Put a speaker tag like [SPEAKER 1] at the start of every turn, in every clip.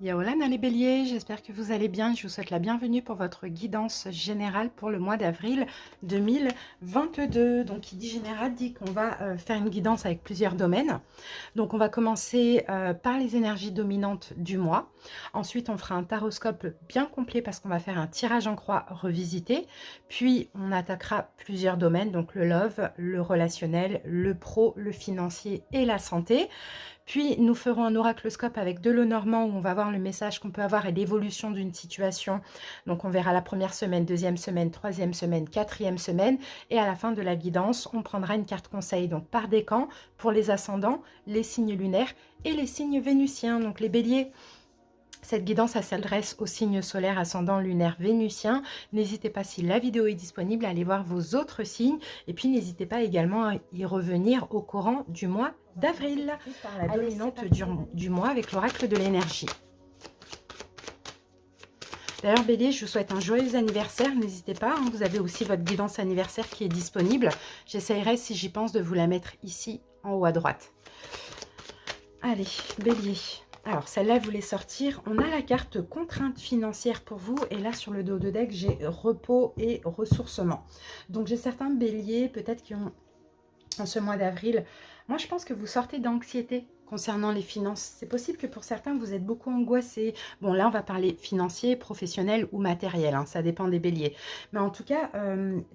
[SPEAKER 1] Yaolana les béliers, j'espère que vous allez bien. Je vous souhaite la bienvenue pour votre guidance générale pour le mois d'avril 2022. Donc qui dit général dit qu'on va faire une guidance avec plusieurs domaines. Donc on va commencer par les énergies dominantes du mois. Ensuite on fera un taroscope bien complet parce qu'on va faire un tirage en croix revisité. Puis on attaquera plusieurs domaines, donc le love, le relationnel, le pro, le financier et la santé. Puis, nous ferons un oracloscope avec de l'eau normand où on va voir le message qu'on peut avoir et l'évolution d'une situation. Donc, on verra la première semaine, deuxième semaine, troisième semaine, quatrième semaine. Et à la fin de la guidance, on prendra une carte conseil. Donc, par décan pour les ascendants, les signes lunaires et les signes vénusiens. Donc, les béliers. Cette guidance s'adresse aux signes solaires, ascendant, lunaire, vénusien. N'hésitez pas, si la vidéo est disponible, à aller voir vos autres signes. Et puis, n'hésitez pas également à y revenir au courant du mois d'avril, par la dominante du mois avec l'oracle de l'énergie. D'ailleurs, bélier, je vous souhaite un joyeux anniversaire. N'hésitez pas, hein, vous avez aussi votre guidance anniversaire qui est disponible. J'essaierai, si j'y pense, de vous la mettre ici, en haut à droite. Allez, bélier. Alors, celle-là, je voulais sortir. On a la carte contrainte financière pour vous. Et là, sur le dos de deck, j'ai repos et ressourcement. Donc, j'ai certains béliers, peut-être qui ont, en ce mois d'avril, moi, je pense que vous sortez d'anxiété concernant les finances. C'est possible que pour certains, vous êtes beaucoup angoissés. Bon, là, on va parler financier, professionnel ou matériel. Hein, ça dépend des béliers. Mais en tout cas,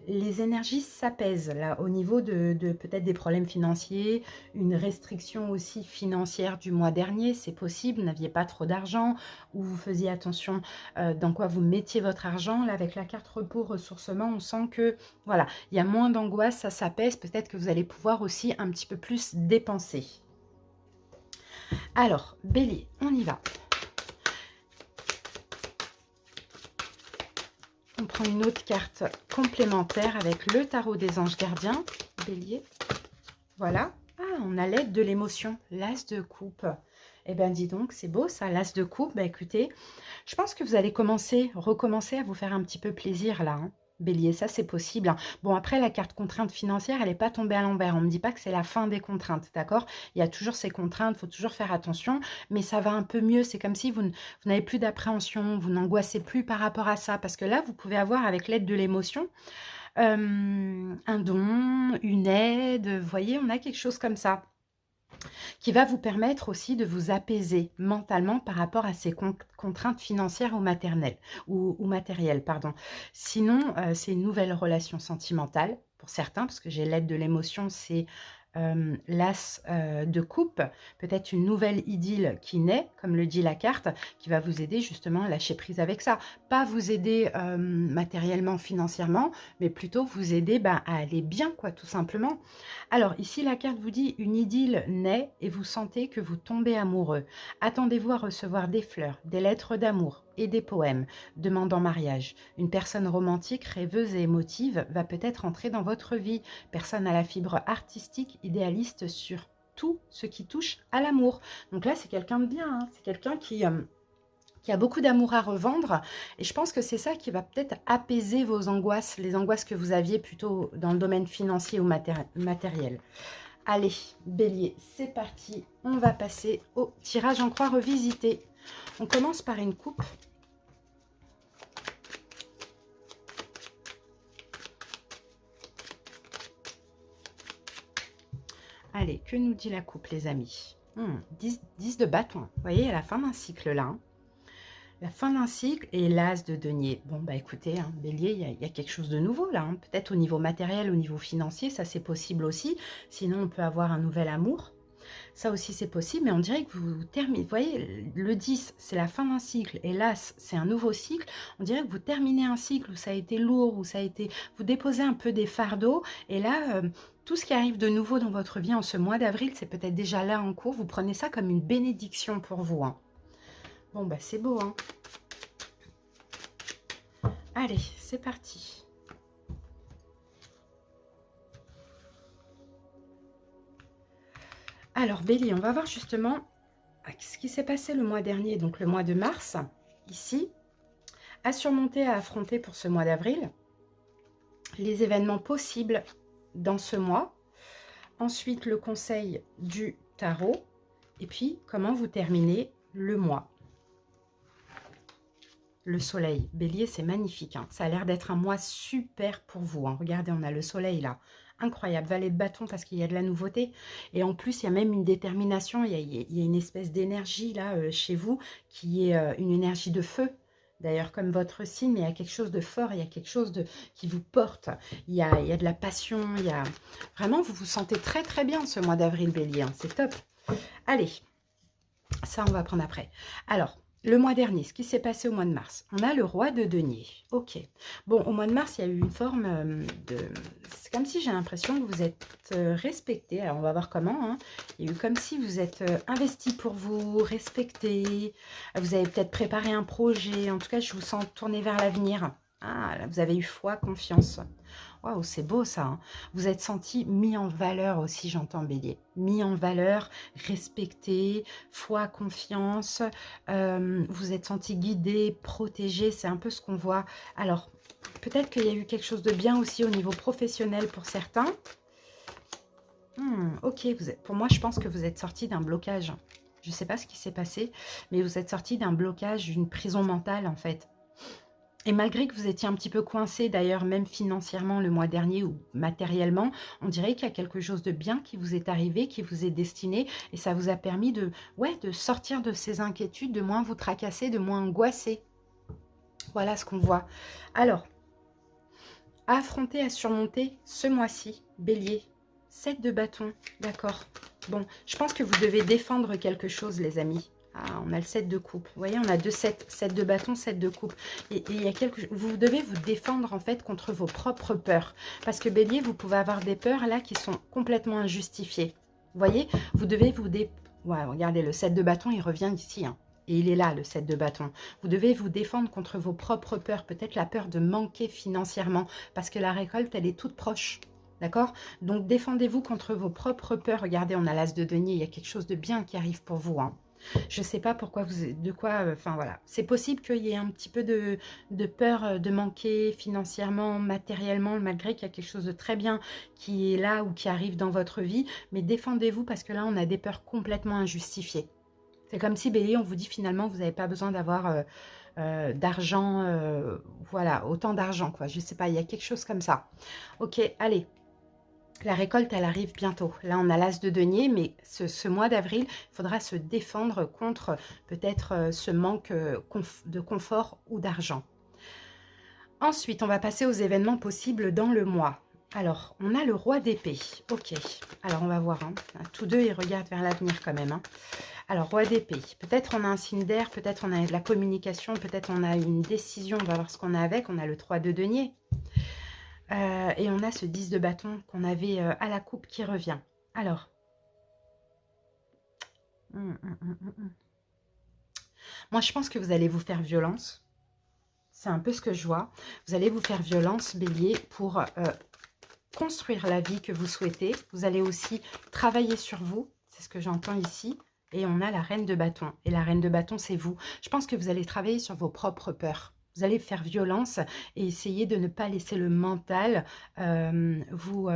[SPEAKER 1] les énergies s'apaisent là au niveau de peut-être des problèmes financiers, une restriction aussi financière du mois dernier. C'est possible, vous n'aviez pas trop d'argent ou vous faisiez attention dans quoi vous mettiez votre argent. Là, avec la carte repos, ressourcement, on sent que, voilà, il y a moins d'angoisse, ça s'apaise. Peut-être que vous allez pouvoir aussi un petit peu plus dépenser. Alors, bélier, on y va. On prend une autre carte complémentaire avec le tarot des anges gardiens. Bélier, voilà. Ah, on a l'aide de l'émotion, l'as de coupe. Eh bien, dis donc, c'est beau ça, l'as de coupe. Bah, écoutez, je pense que vous allez recommencer à vous faire un petit peu plaisir là, hein. Bélier, ça c'est possible, hein. Bon, après, la carte contrainte financière, elle n'est pas tombée à l'envers. On ne me dit pas que c'est la fin des contraintes, d'accord? Il y a toujours ces contraintes, il faut toujours faire attention, mais ça va un peu mieux. C'est comme si vous n'avez plus d'appréhension, vous n'angoissez plus par rapport à ça. Parce que là, vous pouvez avoir, avec l'aide de l'émotion, un don, une aide, vous voyez, on a quelque chose comme ça qui va vous permettre aussi de vous apaiser mentalement par rapport à ces contraintes financières ou matérielles. Pardon. Sinon, c'est une nouvelle relation sentimentale pour certains, parce que j'ai l'aide de l'émotion, c'est l'as de coupe, peut-être une nouvelle idylle qui naît, comme le dit la carte, qui va vous aider justement à lâcher prise avec ça. Pas vous aider matériellement, financièrement, mais plutôt vous aider à aller bien, quoi, tout simplement. Alors, ici, la carte vous dit une idylle naît et vous sentez que vous tombez amoureux. Attendez-vous à recevoir des fleurs, des lettres d'amour et des poèmes demandant mariage. Une personne romantique, rêveuse et émotive va peut-être entrer dans votre vie. Personne à la fibre artistique, idéaliste sur tout ce qui touche à l'amour. Donc là, c'est quelqu'un de bien, hein. C'est quelqu'un qui a beaucoup d'amour à revendre. Et je pense que c'est ça qui va peut-être apaiser vos angoisses, les angoisses que vous aviez plutôt dans le domaine financier ou matériel. Allez, bélier, c'est parti. On va passer au tirage en croix revisité. On commence par une coupe. Allez, que nous dit la coupe, les amis? 10 de bâton. Vous voyez, à la fin d'un cycle, là. Hein. La fin d'un cycle et l'as de denier. Bon, bah écoutez, hein, bélier, il y a quelque chose de nouveau, là. Hein. Peut-être au niveau matériel, au niveau financier, ça c'est possible aussi. Sinon, on peut avoir un nouvel amour. Ça aussi, c'est possible, mais on dirait que vous terminez. Vous voyez, le 10, c'est la fin d'un cycle, et l'as, c'est un nouveau cycle. On dirait que vous terminez un cycle où ça a été lourd, où ça a été... Vous déposez un peu des fardeaux, et là, tout ce qui arrive de nouveau dans votre vie en ce mois d'avril, c'est peut-être déjà là en cours. Vous prenez ça comme une bénédiction pour vous. Hein. Bon, bah c'est beau, hein. Allez, c'est parti. Alors, bélier, on va voir justement ce qui s'est passé le mois dernier, donc le mois de mars, ici, à surmonter, à affronter pour ce mois d'avril, les événements possibles dans ce mois, ensuite le conseil du tarot, et puis comment vous terminez le mois. le soleil. Bélier, c'est magnifique, hein. Ça a l'air d'être un mois super pour vous, hein. Regardez, on a le soleil là. Incroyable, valet de bâton parce qu'il y a de la nouveauté. Et en plus, il y a même une détermination, il y a une espèce d'énergie là chez vous qui est une énergie de feu. D'ailleurs, comme votre signe, il y a quelque chose de fort, il y a quelque chose qui vous porte. Il y a de la passion, il y a... Vraiment, vous vous sentez très très bien ce mois d'avril, Bélier, hein. C'est top. Allez, ça, on va prendre après. Alors, le mois dernier, ce qui s'est passé au mois de mars. On a le roi de denier. Ok. Bon, au mois de mars, il y a eu une forme de... C'est comme si j'ai l'impression que vous êtes respecté. Alors, on va voir comment, hein. Il y a eu comme si vous êtes investi pour vous, respecté. Vous avez peut-être préparé un projet. En tout cas, je vous sens tourner vers l'avenir. Ah, là, vous avez eu foi, confiance. Waouh, c'est beau ça, hein. Vous êtes senti mis en valeur aussi, j'entends, Bélier. Mis en valeur, respecté, foi, confiance. Vous êtes senti guidé, protégé. C'est un peu ce qu'on voit. Alors, peut-être qu'il y a eu quelque chose de bien aussi au niveau professionnel pour certains. Ok, pour moi, je pense que vous êtes sorti d'un blocage. Je ne sais pas ce qui s'est passé, mais vous êtes sorti d'un blocage, d'une prison mentale en fait. Et malgré que vous étiez un petit peu coincé, d'ailleurs, même financièrement le mois dernier ou matériellement, on dirait qu'il y a quelque chose de bien qui vous est arrivé, qui vous est destiné. Et ça vous a permis de sortir de ces inquiétudes, de moins vous tracasser, de moins angoisser. Voilà ce qu'on voit. Alors, à affronter, à surmonter ce mois-ci, Bélier, 7 de bâton, d'accord. Bon, je pense que vous devez défendre quelque chose, les amis. Ah, on a le 7 de coupe. Vous voyez, on a 2 7, 7 de bâton, 7 de coupe. Et il y a vous devez vous défendre en fait contre vos propres peurs. Parce que Bélier, vous pouvez avoir des peurs là qui sont complètement injustifiées. Vous voyez, vous devez vous Ouais, regardez, le 7 de bâton, il revient ici, hein. Et il est là, le 7 de bâton. Vous devez vous défendre contre vos propres peurs. Peut-être la peur de manquer financièrement. Parce que la récolte, elle est toute proche. D'accord? Donc, défendez-vous contre vos propres peurs. Regardez, on a l'as de denier. Il y a quelque chose de bien qui arrive pour vous, hein. Je ne sais pas pourquoi enfin voilà. C'est possible qu'il y ait un petit peu de peur de manquer financièrement, matériellement, malgré qu'il y a quelque chose de très bien qui est là ou qui arrive dans votre vie. Mais défendez-vous parce que là, on a des peurs complètement injustifiées. C'est comme si, Bélier, on vous dit finalement, vous n'avez pas besoin d'avoir d'argent, voilà, autant d'argent, quoi. Je ne sais pas, il y a quelque chose comme ça. Ok, allez. La récolte, elle arrive bientôt. Là, on a l'as de denier, mais ce mois d'avril, il faudra se défendre contre peut-être ce manque de confort ou d'argent. Ensuite, on va passer aux événements possibles dans le mois. Alors, on a le roi d'épée. Ok, alors on va voir, hein. Tous deux, ils regardent vers l'avenir quand même, hein. Alors, roi d'épée. Peut-être on a un signe d'air, peut-être on a de la communication, peut-être on a une décision. On va voir ce qu'on a avec. On a le 3 de denier. Et on a ce 10 de bâton qu'on avait à la coupe qui revient. Alors. Moi, je pense que vous allez vous faire violence. C'est un peu ce que je vois. Vous allez vous faire violence, Bélier, pour construire la vie que vous souhaitez. Vous allez aussi travailler sur vous. C'est ce que j'entends ici. Et on a la reine de bâton. Et la reine de bâton, c'est vous. Je pense que vous allez travailler sur vos propres peurs. Vous allez faire violence et essayer de ne pas laisser le mental vous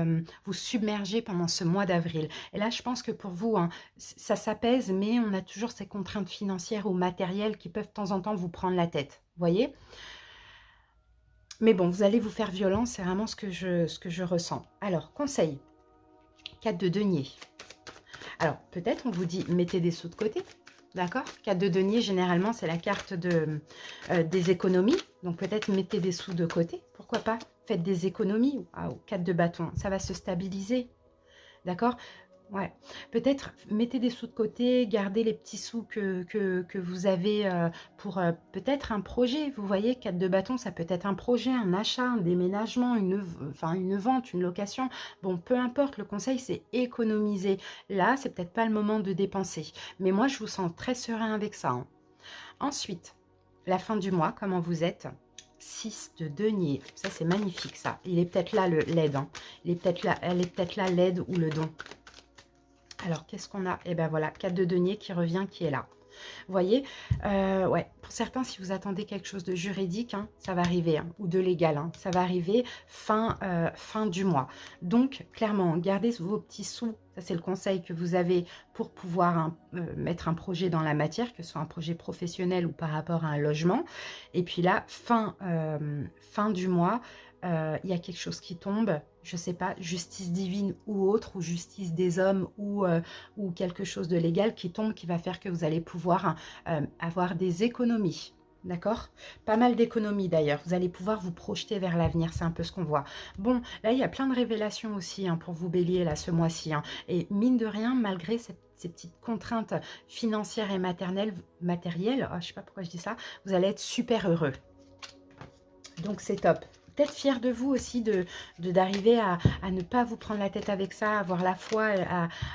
[SPEAKER 1] submerger pendant ce mois d'avril. Et là, je pense que pour vous, hein, ça s'apaise, mais on a toujours ces contraintes financières ou matérielles qui peuvent de temps en temps vous prendre la tête. Vous voyez ? Mais bon, vous allez vous faire violence, c'est vraiment ce que je ressens. Alors, conseil, 4 de denier. Alors, peut-être on vous dit, mettez des sous de côté. D'accord? 4 de denier, généralement, c'est la carte des économies. Donc, peut-être mettez des sous de côté. Pourquoi pas? Faites des économies. Ah, 4 de bâton, ça va se stabiliser. D'accord? Ouais. Peut-être mettez des sous de côté, gardez les petits sous que vous avez pour peut-être un projet. Vous voyez, 4 de bâton, ça peut être un projet, un achat, un déménagement, une vente, une location. Bon, peu importe, le conseil, c'est économiser. Là, c'est peut-être pas le moment de dépenser. Mais moi, je vous sens très serein avec ça, hein. Ensuite, la fin du mois, comment vous êtes? 6 de denier. Ça, c'est magnifique, ça. Il est peut-être là, l'aide, hein. Elle est peut-être là, l'aide ou le don. Alors, qu'est-ce qu'on a? Eh bien, voilà, 4 de denier qui revient, qui est là. Vous voyez, ouais, pour certains, si vous attendez quelque chose de juridique, hein, ça va arriver, hein, ou de légal, hein, ça va arriver fin du mois. Donc, clairement, gardez vos petits sous. Ça, c'est le conseil que vous avez pour pouvoir mettre un projet dans la matière, que ce soit un projet professionnel ou par rapport à un logement. Et puis là, fin du mois, il y a quelque chose qui tombe, je ne sais pas, justice divine ou autre, ou justice des hommes, ou quelque chose de légal qui tombe, qui va faire que vous allez pouvoir avoir des économies. D'accord? Pas mal d'économies d'ailleurs. Vous allez pouvoir vous projeter vers l'avenir, c'est un peu ce qu'on voit. Bon, là, il y a plein de révélations aussi hein, pour vous bélier là ce mois-ci. Hein. Et mine de rien, malgré ces petites contraintes financières et matérielles, je ne sais pas pourquoi je dis ça, vous allez être super heureux. Donc c'est top. Peut-être fier de vous aussi d'arriver à ne pas vous prendre la tête avec ça, avoir la foi,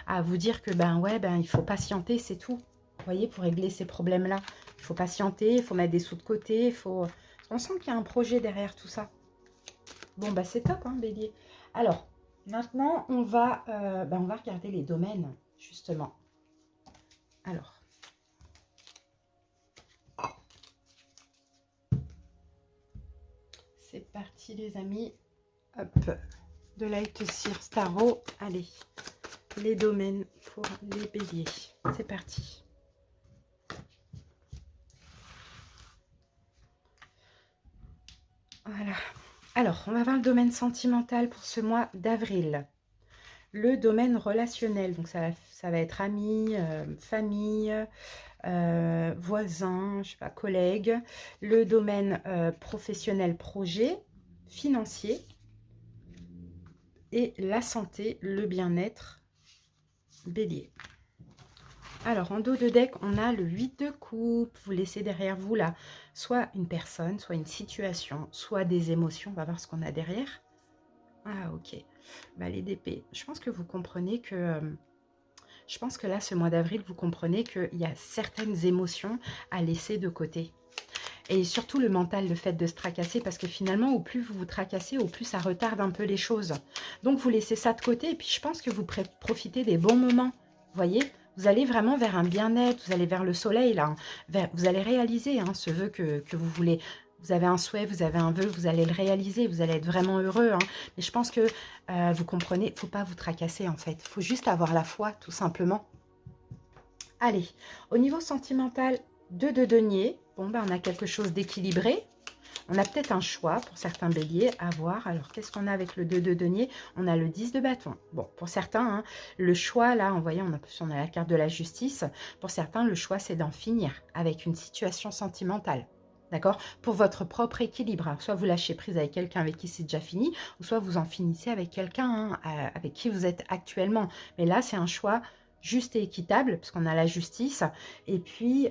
[SPEAKER 1] à vous dire que ben ouais, ben il faut patienter, c'est tout. Vous voyez, pour régler ces problèmes-là. Il faut patienter, il faut mettre des sous de côté, il faut... On sent qu'il y a un projet derrière tout ça. Bon, bah c'est top, hein, Bélier. Alors, maintenant, on va regarder les domaines, justement. Alors. C'est parti les amis, hop, de Light Seer Starro, allez, les domaines pour les béliers, c'est parti. Voilà, alors on va voir le domaine sentimental pour ce mois d'avril. Le domaine relationnel, donc ça va être amis, famille, voisins, je sais pas, collègues. Le domaine professionnel, projet, financier. Et la santé, le bien-être, bélier. Alors, en dos de deck, on a le 8 de coupe. Vous laissez derrière vous, là, soit une personne, soit une situation, soit des émotions. On va voir ce qu'on a derrière. Ah, ok. Bah, les d'épée. Je pense que vous comprenez que... je pense que là, ce mois d'avril, vous comprenez qu'il y a certaines émotions à laisser de côté. Et surtout le mental, le fait de se tracasser, parce que finalement, au plus vous vous tracassez, au plus ça retarde un peu les choses. Donc, vous laissez ça de côté, et puis je pense que vous profitez des bons moments. Vous voyez, vous allez vraiment vers un bien-être, vous allez vers le soleil, là. Vous allez réaliser hein, ce vœu que vous voulez. Vous avez un souhait, vous avez un vœu, vous allez le réaliser, vous allez être vraiment heureux. Hein. Mais je pense que vous comprenez, il ne faut pas vous tracasser, en fait. Il faut juste avoir la foi, tout simplement. Allez, au niveau sentimental, 2 de denier. Bon, ben, on a quelque chose d'équilibré. On a peut-être un choix pour certains béliers à voir. Alors, qu'est-ce qu'on a avec le 2 de denier? On a le 10 de bâton. Bon, pour certains, hein, le choix, là, en voyant, on a la carte de la justice. Pour certains, le choix, c'est d'en finir avec une situation sentimentale. D'accord? Pour votre propre équilibre. Alors, soit vous lâchez prise avec quelqu'un avec qui c'est déjà fini, ou soit vous en finissez avec quelqu'un hein, avec qui vous êtes actuellement. Mais là, c'est un choix juste et équitable, parce qu'on a la justice, et puis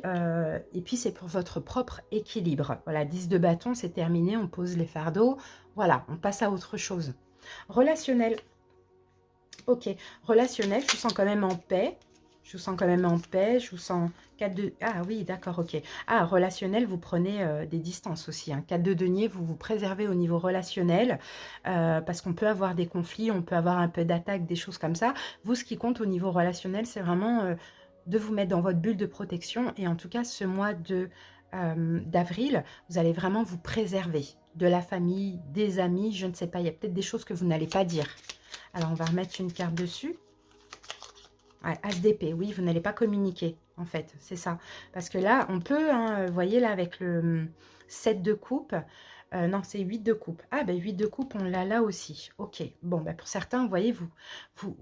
[SPEAKER 1] c'est pour votre propre équilibre. Voilà, 10 de bâton, c'est terminé, on pose les fardeaux, voilà, on passe à autre chose. Relationnel, ok, relationnel, je vous sens quand même en paix, je vous sens 4 de... Ah oui, d'accord, ok. Ah, relationnel, vous prenez des distances aussi. Hein. 4 de denier, vous vous préservez au niveau relationnel parce qu'on peut avoir des conflits, on peut avoir un peu d'attaque, des choses comme ça. Vous, ce qui compte au niveau relationnel, c'est vraiment de vous mettre dans votre bulle de protection. Et en tout cas, ce mois d'avril, vous allez vraiment vous préserver de la famille, des amis, je ne sais pas. Il y a peut-être des choses que vous n'allez pas dire. Alors, on va remettre une carte dessus. Ouais, As d'épée, oui, vous n'allez pas communiquer, en fait, c'est ça. Parce que là, on peut, hein, vous voyez, là, avec le 7 de coupe, non, c'est 8 de coupe. Ah, ben 8 de coupe, on l'a là aussi. Ok, bon, ben, pour certains, vous voyez, vous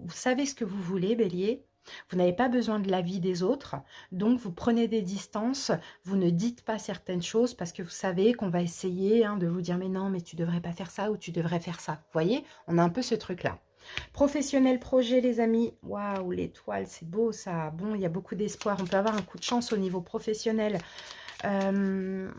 [SPEAKER 1] savez ce que vous voulez, bélier. Vous n'avez pas besoin de l'avis des autres, donc vous prenez des distances, vous ne dites pas certaines choses parce que vous savez qu'on va essayer hein, de vous dire « mais non, mais tu devrais pas faire ça ou tu devrais faire ça ». Vous voyez, on a un peu ce truc-là. Professionnel, projet, les amis. Waouh, l'étoile, c'est beau ça. Bon, il y a beaucoup d'espoir. On peut avoir un coup de chance au niveau professionnel. Vous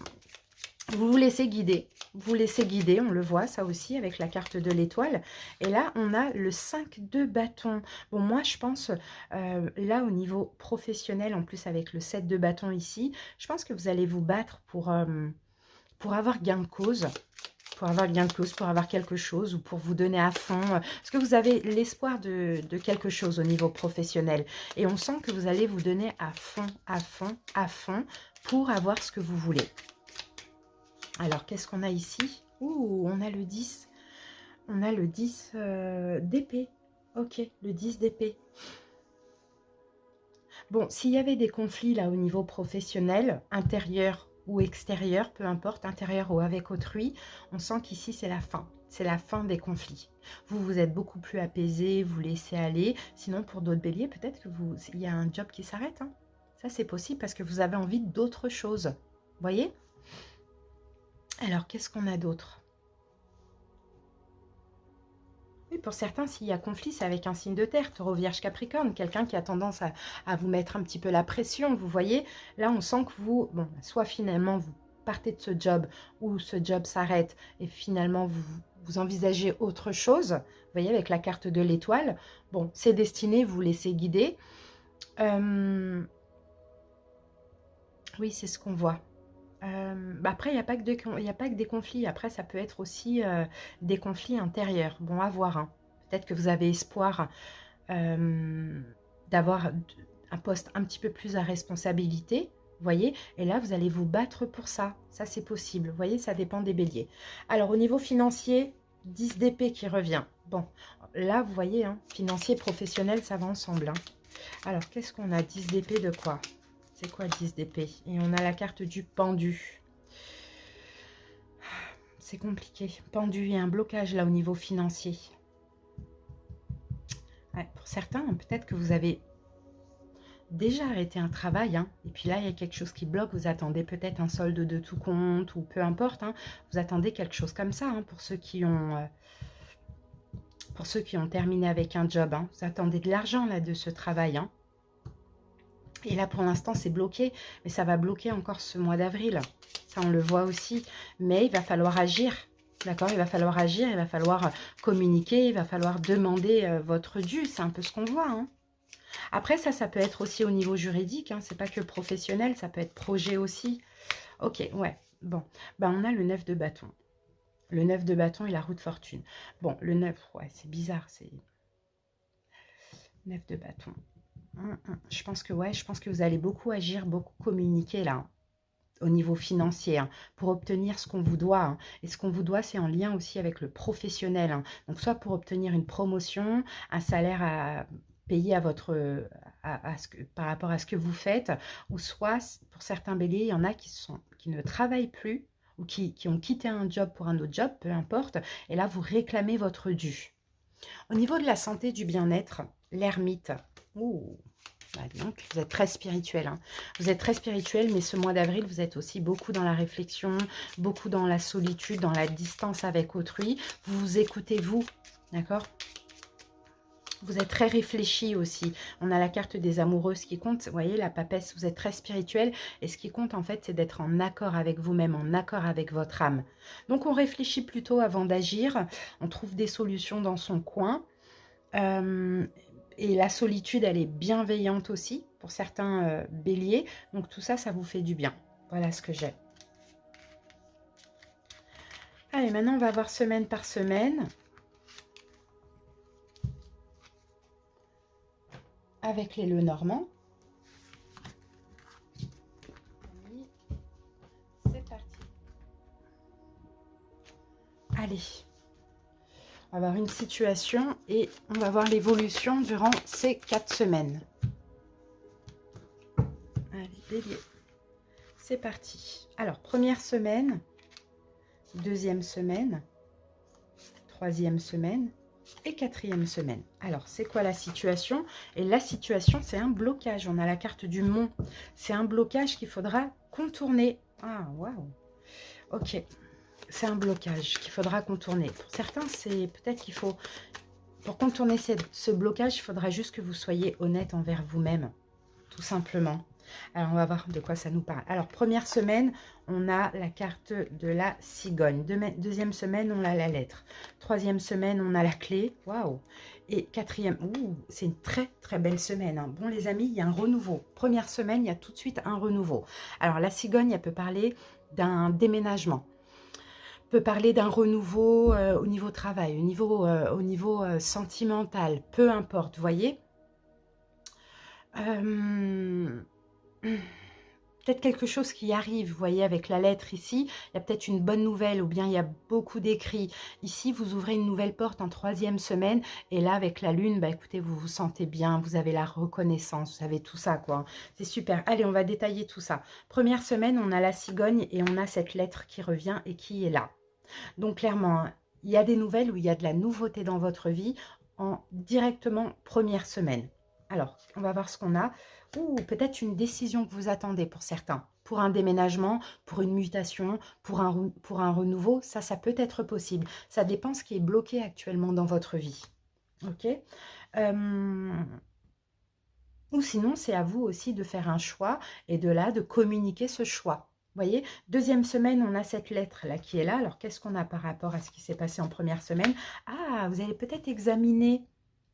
[SPEAKER 1] vous laissez guider. Vous laissez guider, on le voit ça aussi avec la carte de l'étoile. Et là, on a le 5 de bâton. Bon, moi, je pense, là, au niveau professionnel, en plus avec le 7 de bâton ici, je pense que vous allez vous battre pour avoir gain de cause. pour avoir gain de cause, pour avoir quelque chose ou pour vous donner à fond. Parce que vous avez l'espoir de quelque chose au niveau professionnel. Et on sent que vous allez vous donner à fond, à fond, à fond pour avoir ce que vous voulez. Alors, qu'est-ce qu'on a ici? Ouh, on a le 10. On a le 10 d'épée. Ok, le 10 d'épée. Bon, s'il y avait des conflits là au niveau professionnel, intérieur ou extérieur, peu importe, intérieur ou avec autrui, on sent qu'ici c'est la fin. C'est la fin des conflits. Vous, vous êtes beaucoup plus apaisé, vous laissez aller. Sinon, pour d'autres béliers, peut-être que il y a un job qui s'arrête. Hein. Ça, c'est possible parce que vous avez envie d'autre chose. Vous voyez? Alors, qu'est-ce qu'on a d'autre? Oui, pour certains, s'il y a conflit, c'est avec un signe de terre, taureau, vierge, capricorne, quelqu'un qui a tendance à vous mettre un petit peu la pression, vous voyez. Là, on sent que vous, bon, soit finalement, vous partez de ce job ou ce job s'arrête et finalement, vous envisagez autre chose. Vous voyez, avec la carte de l'étoile. Bon, c'est destiné, vous laissez guider. Oui, c'est ce qu'on voit. Après, il n'y a pas que des conflits. Après, ça peut être aussi des conflits intérieurs. Bon, à voir. Hein. Peut-être que vous avez espoir d'avoir un poste un petit peu plus à responsabilité. Vous voyez? Et là, vous allez vous battre pour ça. Ça, c'est possible. Vous voyez, ça dépend des béliers. Alors, au niveau financier, 10 d'épée qui revient. Bon, là, vous voyez, hein, financier, professionnel, ça va ensemble. Hein. Alors, qu'est-ce qu'on a? 10 d'épée de quoi? C'est quoi 10 d'épée? Et on a la carte du pendu. C'est compliqué. Pendu, il y a un blocage là au niveau financier. Ouais, pour certains, peut-être que vous avez déjà arrêté un travail. Hein, et puis là, il y a quelque chose qui bloque. Vous attendez peut-être un solde de tout compte ou peu importe. Hein, vous attendez quelque chose comme ça hein, pour ceux qui ont... terminé avec un job, hein. Vous attendez de l'argent là de ce travail. Hein. Et là, pour l'instant, c'est bloqué. Mais ça va bloquer encore ce mois d'avril. Ça, on le voit aussi. Mais il va falloir agir. D'accord? Il va falloir agir. Il va falloir communiquer. Il va falloir demander votre dû. C'est un peu ce qu'on voit. Hein. Après, ça peut être aussi au niveau juridique. Hein. C'est pas que professionnel. Ça peut être projet aussi. Ok, ouais. Bon. Ben, on a le 9 de bâton. Le 9 de bâton et la roue de fortune. Bon, le 9, ouais, c'est bizarre. C'est 9 de bâton. Je pense que ouais, je pense que vous allez beaucoup agir, beaucoup communiquer là, au niveau financier, hein, pour obtenir ce qu'on vous doit. Hein. Et ce qu'on vous doit, c'est en lien aussi avec le professionnel. Hein. Donc, soit pour obtenir une promotion, un salaire à payer à votre, par rapport à ce que vous faites, ou soit, pour certains béliers, il y en a qui ne travaillent plus, ou qui ont quitté un job pour un autre job, peu importe, et là, vous réclamez votre dû. Au niveau de la santé, du bien-être, l'ermite. Ouh, bah donc, vous êtes très spirituel. Hein. Vous êtes très spirituel, mais ce mois d'avril, vous êtes aussi beaucoup dans la réflexion, beaucoup dans la solitude, dans la distance avec autrui. Vous vous écoutez, vous, d'accord? Vous êtes très réfléchi aussi. On a la carte des amoureuses qui compte. Vous voyez, la papesse, vous êtes très spirituel. Et ce qui compte, en fait, c'est d'être en accord avec vous-même, en accord avec votre âme. Donc, on réfléchit plutôt avant d'agir. On trouve des solutions dans son coin. Et la solitude, elle est bienveillante aussi pour certains béliers. Donc, tout ça, ça vous fait du bien. Voilà ce que j'ai. Allez, maintenant, on va voir semaine par semaine. Avec les Lenormand. C'est parti. Allez. On va voir une situation et on va voir l'évolution durant ces 4 semaines. Allez, bélier. C'est parti. Alors, première semaine, deuxième semaine, troisième semaine et quatrième semaine. Alors, c'est quoi la situation? Et la situation, c'est un blocage. On a la carte du mont. C'est un blocage qu'il faudra contourner. Ah, waouh. Ok. C'est un blocage qu'il faudra contourner. Pour certains, c'est peut-être qu'il faut... Pour contourner ce blocage, il faudra juste que vous soyez honnête envers vous-même. Tout simplement. Alors, on va voir de quoi ça nous parle. Alors, première semaine, on a la carte de la cigogne. Deuxième semaine, on a la lettre. Troisième semaine, on a la clé. Waouh! Et quatrième, c'est une très, très belle semaine. Hein. Bon, les amis, il y a un renouveau. Première semaine, il y a tout de suite un renouveau. Alors, la cigogne, elle peut parler d'un déménagement. Peut parler d'un renouveau au niveau travail, au niveau sentimental, peu importe, vous voyez. Euh, Peut-être quelque chose qui arrive, vous voyez, avec la lettre ici, il y a peut-être une bonne nouvelle ou bien il y a beaucoup d'écrits. Ici, vous ouvrez une nouvelle porte en 3e semaine et là, avec la lune, bah écoutez, vous vous sentez bien, vous avez la reconnaissance, vous avez tout ça, quoi. C'est super. Allez, on va détailler tout ça. Première semaine, on a la cigogne et on a cette lettre qui revient et qui est là. Donc clairement, hein, il y a des nouvelles où il y a de la nouveauté dans votre vie en directement première semaine. Alors, on va voir ce qu'on a. Ou peut-être une décision que vous attendez pour certains. Pour un déménagement, pour une mutation, pour un renouveau, ça peut être possible. Ça dépend ce qui est bloqué actuellement dans votre vie. Ok. Ou sinon, c'est à vous aussi de faire un choix et de là, de communiquer ce choix. Vous voyez, 2e semaine, on a cette lettre-là qui est là. Alors, qu'est-ce qu'on a par rapport à ce qui s'est passé en première semaine? Ah, vous allez peut-être examiner.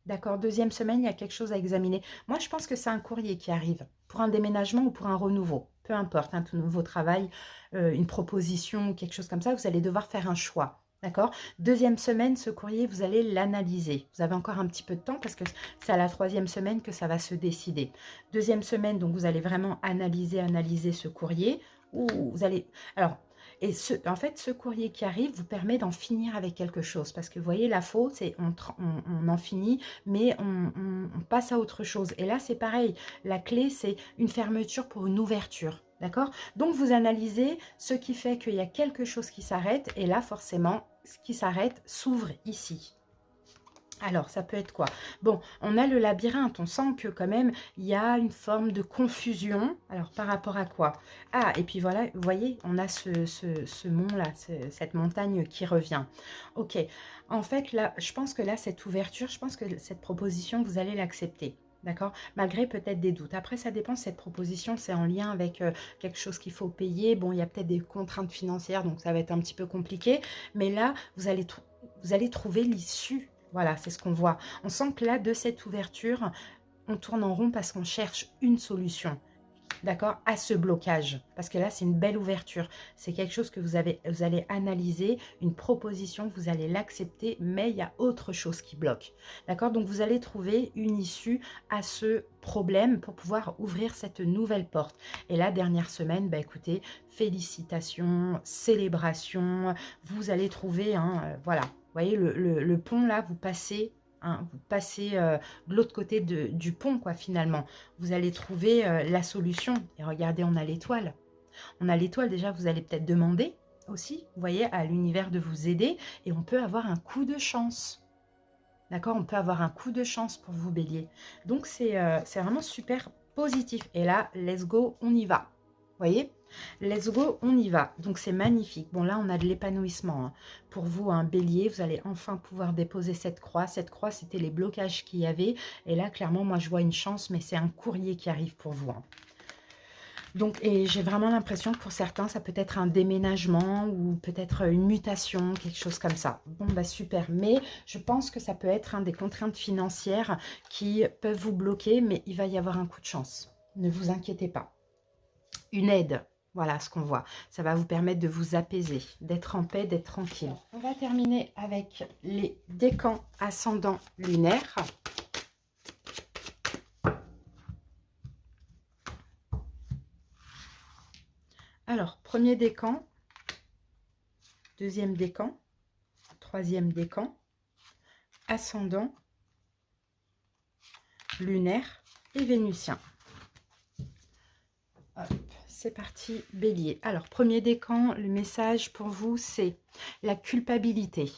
[SPEAKER 1] D'accord, 2e semaine, il y a quelque chose à examiner. Moi, je pense que c'est un courrier qui arrive pour un déménagement ou pour un renouveau. Peu importe, un tout nouveau travail, une proposition ou quelque chose comme ça, vous allez devoir faire un choix. D'accord. 2e semaine, ce courrier, vous allez l'analyser. Vous avez encore un petit peu de temps parce que c'est à la 3e semaine que ça va se décider. 2e semaine, donc vous allez vraiment analyser ce courrier. Ou vous allez... Alors, et en fait, ce courrier qui arrive vous permet d'en finir avec quelque chose. Parce que vous voyez, la faute, c'est on en finit, mais on passe à autre chose. Et là, c'est pareil. La clé, c'est une fermeture pour une ouverture. D'accord? Donc, vous analysez ce qui fait qu'il y a quelque chose qui s'arrête. Et là, forcément, ce qui s'arrête s'ouvre ici. Alors, ça peut être quoi? Bon, on a le labyrinthe. On sent que quand même, il y a une forme de confusion. Alors, par rapport à quoi? Ah, et puis voilà, vous voyez, on a ce mont-là, cette montagne qui revient. Ok. En fait, là, je pense que là, cette ouverture, je pense que cette proposition, vous allez l'accepter. D'accord? Malgré peut-être des doutes. Après, ça dépend, cette proposition, c'est en lien avec quelque chose qu'il faut payer. Bon, il y a peut-être des contraintes financières, donc ça va être un petit peu compliqué. Mais là, vous allez trouver l'issue. Voilà, c'est ce qu'on voit. On sent que là, de cette ouverture, on tourne en rond parce qu'on cherche une solution, d'accord, à ce blocage. Parce que là, c'est une belle ouverture. C'est quelque chose que vous allez analyser, une proposition, vous allez l'accepter, mais il y a autre chose qui bloque. D'accord? Donc, vous allez trouver une issue à ce problème pour pouvoir ouvrir cette nouvelle porte. Et la dernière semaine, bah, écoutez, félicitations, célébration, vous allez trouver, voilà, vous voyez, le pont là, vous passez, de l'autre côté du pont, quoi, finalement. Vous allez trouver la solution. Et regardez, on a l'étoile. On a l'étoile, déjà, vous allez peut-être demander aussi, vous voyez, à l'univers de vous aider. Et on peut avoir un coup de chance. D'accord? On peut avoir un coup de chance pour vous, Bélier. Donc, c'est vraiment super positif. Et là, let's go, on y va. Vous voyez? Let's go, on y va. Donc, c'est magnifique. Bon, là, on a de l'épanouissement. Hein. Pour vous, un bélier, vous allez enfin pouvoir déposer cette croix. Cette croix, c'était les blocages qu'il y avait. Et là, clairement, moi, je vois une chance, mais c'est un courrier qui arrive pour vous. Hein. Donc, et j'ai vraiment l'impression que pour certains, ça peut être un déménagement ou peut-être une mutation, quelque chose comme ça. Bon, bah super. Mais je pense que ça peut être des contraintes financières qui peuvent vous bloquer, mais il va y avoir un coup de chance. Ne vous inquiétez pas. Une aide, voilà ce qu'on voit. Ça va vous permettre de vous apaiser, d'être en paix, d'être tranquille. On va terminer avec les décans ascendants lunaires. Alors, premier décan, deuxième décan, troisième décan, ascendant, lunaire et vénusien. C'est parti, bélier. Alors, premier décan, le message pour vous, c'est la culpabilité.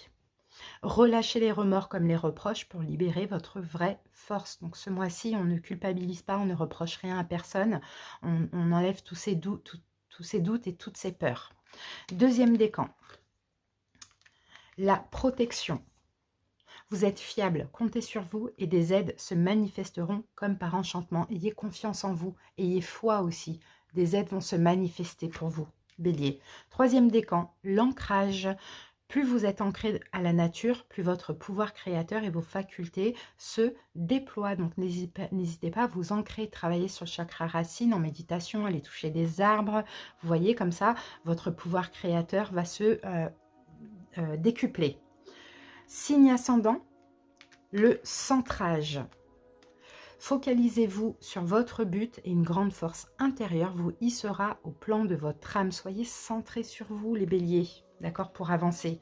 [SPEAKER 1] Relâchez les remords comme les reproches pour libérer votre vraie force. Donc, ce mois-ci, on ne culpabilise pas, on ne reproche rien à personne. On enlève tous ces doutes et toutes ces peurs. Deuxième décan, la protection. Vous êtes fiable, comptez sur vous et des aides se manifesteront comme par enchantement. Ayez confiance en vous, ayez foi aussi. Des aides vont se manifester pour vous, bélier. Troisième décan, l'ancrage. Plus vous êtes ancré à la nature, plus votre pouvoir créateur et vos facultés se déploient. Donc, n'hésitez pas à vous ancrer, travailler sur le chakra racine en méditation, aller toucher des arbres. Vous voyez, comme ça, votre pouvoir créateur va se décuplé. Signe ascendant, le centrage. Focalisez-vous sur votre but et une grande force intérieure vous hissera au plan de votre âme. Soyez centrés sur vous, les béliers, d'accord, pour avancer.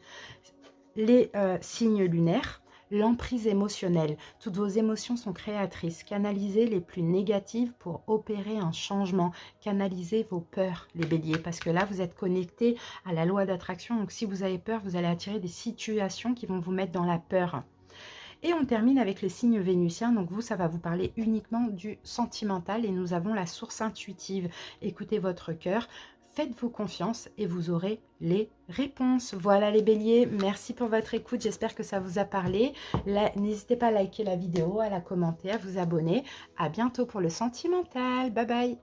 [SPEAKER 1] Les signes lunaires, l'emprise émotionnelle. Toutes vos émotions sont créatrices. Canalisez les plus négatives pour opérer un changement. Canalisez vos peurs, les béliers, parce que là, vous êtes connectés à la loi d'attraction. Donc, si vous avez peur, vous allez attirer des situations qui vont vous mettre dans la peur. Et on termine avec les signes vénusiens. Donc vous, ça va vous parler uniquement du sentimental et nous avons la source intuitive. Écoutez votre cœur, faites-vous confiance et vous aurez les réponses. Voilà les béliers, merci pour votre écoute. J'espère que ça vous a parlé. N'hésitez pas à liker la vidéo, à la commenter, à vous abonner. À bientôt pour le sentimental. Bye bye.